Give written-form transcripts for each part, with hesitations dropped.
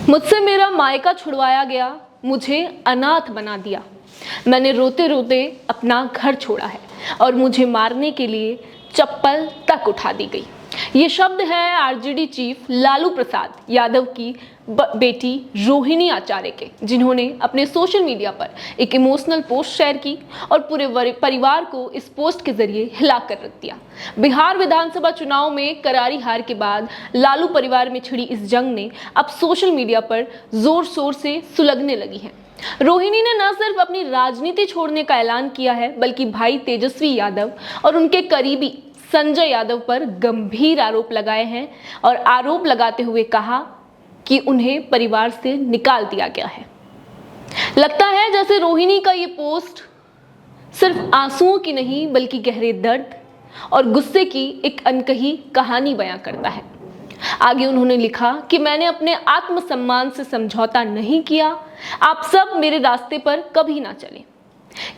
मुझसे मेरा मायका छुड़वाया गया, मुझे अनाथ बना दिया। मैंने रोते रोते अपना घर छोड़ा है और मुझे मारने के लिए चप्पल तक उठा दी गई। ये शब्द है आरजेडी चीफ लालू प्रसाद यादव की बेटी रोहिणी आचार्य के, जिन्होंने अपने सोशल मीडिया पर एक इमोशनल पोस्ट शेयर की और पूरे परिवार को इस पोस्ट के जरिए हिला कर रख दिया। बिहार विधानसभा चुनाव में करारी हार के बाद लालू परिवार में छिड़ी इस जंग ने अब सोशल मीडिया पर जोर शोर से सुलगने लगी है। रोहिणी ने न सिर्फ अपनी राजनीति छोड़ने का ऐलान किया है, बल्कि भाई तेजस्वी यादव और उनके करीबी संजय यादव पर गंभीर आरोप लगाए हैं और आरोप लगाते हुए कहा कि उन्हें परिवार से निकाल दिया गया है। लगता है जैसे रोहिणी का ये पोस्ट सिर्फ आंसुओं की नहीं, बल्कि गहरे दर्द और गुस्से की एक अनकही कहानी बयां करता है। आगे उन्होंने लिखा कि मैंने अपने आत्मसम्मान से समझौता नहीं किया। आप सब मेरे रास्ते पर कभी ना चले।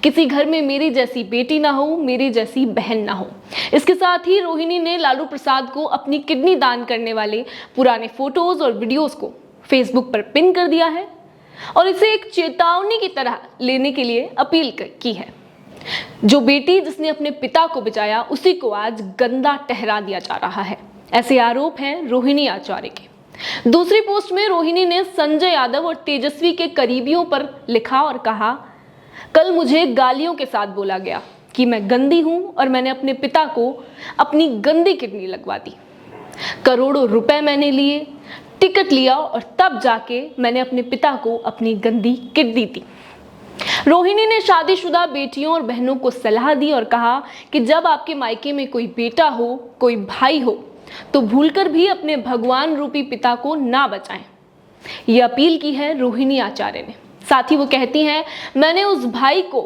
किसी घर में मेरी जैसी बेटी ना हो, मेरी जैसी बहन ना हो। इसके साथ ही रोहिणी ने लालू प्रसाद को अपनी किडनी दान करने वाले पुराने फोटोज और वीडियोस को फेसबुक पर पिन कर दिया है और इसे एक चेतावनी की तरह लेने के लिए अपील की है। जो बेटी जिसने अपने पिता को बचाया, उसी को आज गंदा ठहरा दिया जा रहा है। ऐसे आरोप हैं रोहिणी आचार्य के। दूसरी पोस्ट में रोहिणी ने संजय यादव और तेजस्वी के करीबियों पर लिखा और कहा, कल मुझे गालियों के साथ बोला गया कि मैं गंदी हूं और मैंने अपने पिता को अपनी गंदी किडनी लगवा दी। करोड़ों रुपए मैंने लिए, टिकट लिया और तब जाके मैंने अपने पिता को अपनी गंदी किडनी दी। रोहिणी ने शादीशुदा बेटियों और बहनों को सलाह दी और कहा कि जब आपके मायके में कोई बेटा हो, कोई भाई हो, तो भूलकर भी अपने भगवान रूपी पिता को ना बचाएं। यह अपील की है रोहिणी आचार्य ने। साथ ही वो कहती हैं, मैंने उस भाई को,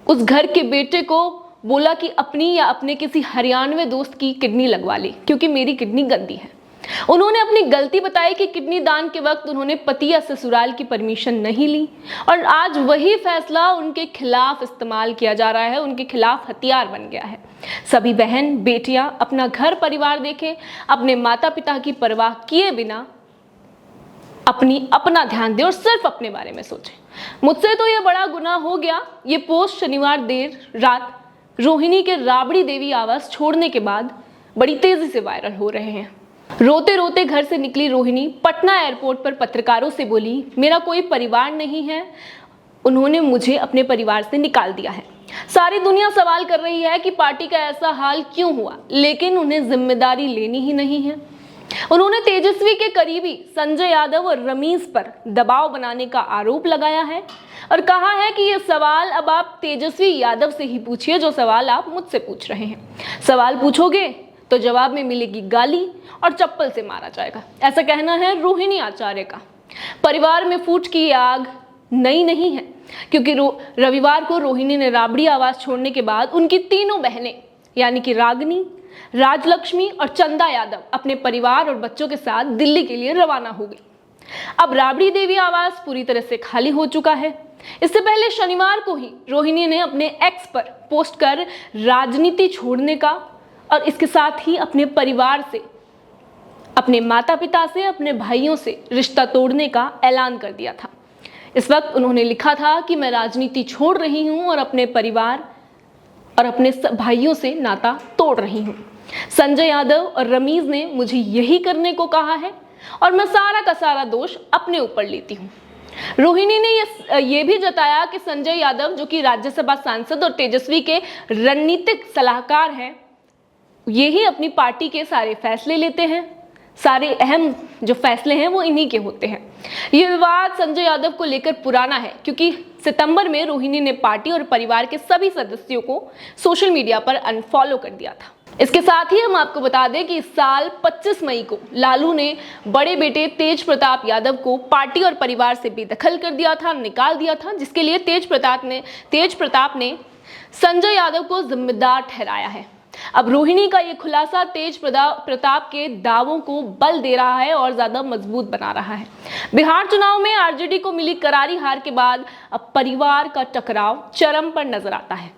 उस घर के बेटे को बोला कि अपनी या अपने किसी हरियाणवी दोस्त की किडनी लगवा ले, क्योंकि मेरी किडनी गंदी है। उन्होंने अपनी गलती बताई कि किडनी दान के वक्त उन्होंने पति या ससुराल की परमिशन नहीं ली और आज वही फैसला उनके खिलाफ इस्तेमाल किया जा रहा है, उनके खिलाफ हथियार बन गया है। सभी बहन बेटियां अपना घर परिवार देखें, अपने माता पिता की परवाह किए बिना अपना ध्यान दें और सिर्फ अपने बारे में सोचें। मुझसे तो यह बड़ा गुनाह हो गया। ये पोस्ट शनिवार देर रात रोहिणी के राबड़ी देवी आवास छोड़ने के बाद बड़ी तेजी से वायरल हो रहे हैं। रोते रोते घर से निकली रोहिणी पटना एयरपोर्ट पर पत्रकारों से बोली, मेरा कोई परिवार नहीं है, उन्होंने मुझे अपने परिवार से निकाल दिया है। सारी दुनिया सवाल कर रही है कि पार्टी का ऐसा हाल क्यों हुआ, लेकिन उन्हें जिम्मेदारी लेनी ही नहीं है। उन्होंने तेजस्वी के करीबी संजय यादव और रमीज पर दबाव बनाने का आरोप लगाया है और कहा है कि ये सवाल अब आप तेजस्वी यादव से ही पूछिए जो सवाल आप मुझसे पूछ रहे हैं। सवाल पूछोगे तो जवाब में मिलेगी गाली और चप्पल से मारा जाएगा। ऐसा कहना है रोहिणी आचार्य का। परिवार में फूट की आग नई नहीं है, क्योंकि रविवार को रोहिणी ने राबड़ी आवास छोड़ने के बाद उनकी तीनों बहनें यानी कि रागिनी, राजलक्ष्मी और चंदा यादव अपने परिवार और बच्चों के साथ दिल्ली के लिए रवाना हो गई। अब राबड़ी देवी आवास पूरी तरह से खाली हो चुका है। इससे पहले शनिवार को ही रोहिणी ने अपने एक्स पर पोस्ट कर राजनीति छोड़ने का और इसके साथ ही अपने परिवार से, अपने माता पिता से, अपने भाइयों से रिश्ता तोड़ने का ऐलान कर दिया था। इस वक्त उन्होंने लिखा था कि मैं राजनीति छोड़ रही हूं और अपने परिवार और अपने भाइयों से नाता तोड़ रही हूं। संजय यादव और रमीज ने मुझे यही करने को कहा है और मैं सारा का सारा दोष अपने ऊपर लेती हूं। रोहिणी ने ये भी जताया कि संजय यादव, जो कि राज्यसभा सांसद और तेजस्वी के रणनीतिक सलाहकार हैं, ये ही अपनी पार्टी के सारे फैसले लेते हैं। सारे अहम जो फैसले हैं वो इन्हीं के होते हैं। ये विवाद संजय यादव को लेकर पुराना है, क्योंकि सितंबर में रोहिणी ने पार्टी और परिवार के सभी सदस्यों को सोशल मीडिया पर अनफॉलो कर दिया था। इसके साथ ही हम आपको बता दें कि इस साल 25 मई को लालू ने बड़े बेटे तेज प्रताप यादव को पार्टी और परिवार से बेदखल कर दिया था, निकाल दिया था, जिसके लिए तेज प्रताप ने संजय यादव को जिम्मेदार ठहराया है। अब रोहिणी का ये खुलासा तेज प्रताप के दावों को बल दे रहा है और ज्यादा मजबूत बना रहा है। बिहार चुनाव में आरजेडी को मिली करारी हार के बाद अब परिवार का टकराव चरम पर नजर आता है।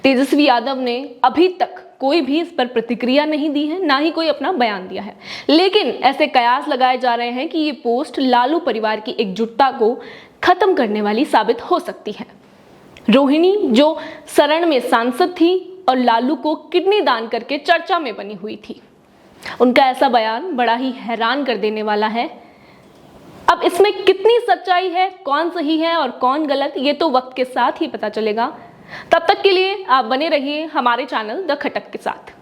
तेजस्वी यादव ने अभी तक कोई भी इस पर प्रतिक्रिया नहीं दी है, ना ही कोई अपना बयान दिया है। लेकिन ऐसे कयास लगाए जा रहे हैं कि ये पोस्ट लालू परिवार की एकजुटता को खत्म करने वाली साबित हो सकती है। रोहिणी जो सरण में सांसद थी और लालू को किडनी दान करके चर्चा में बनी हुई थी, उनका ऐसा बयान बड़ा ही हैरान कर देने वाला है। अब इसमें कितनी सच्चाई है, कौन सही है और कौन गलत, ये तो वक्त के साथ ही पता चलेगा। तब तक के लिए आप बने रहिए हमारे चैनल द खटक के साथ।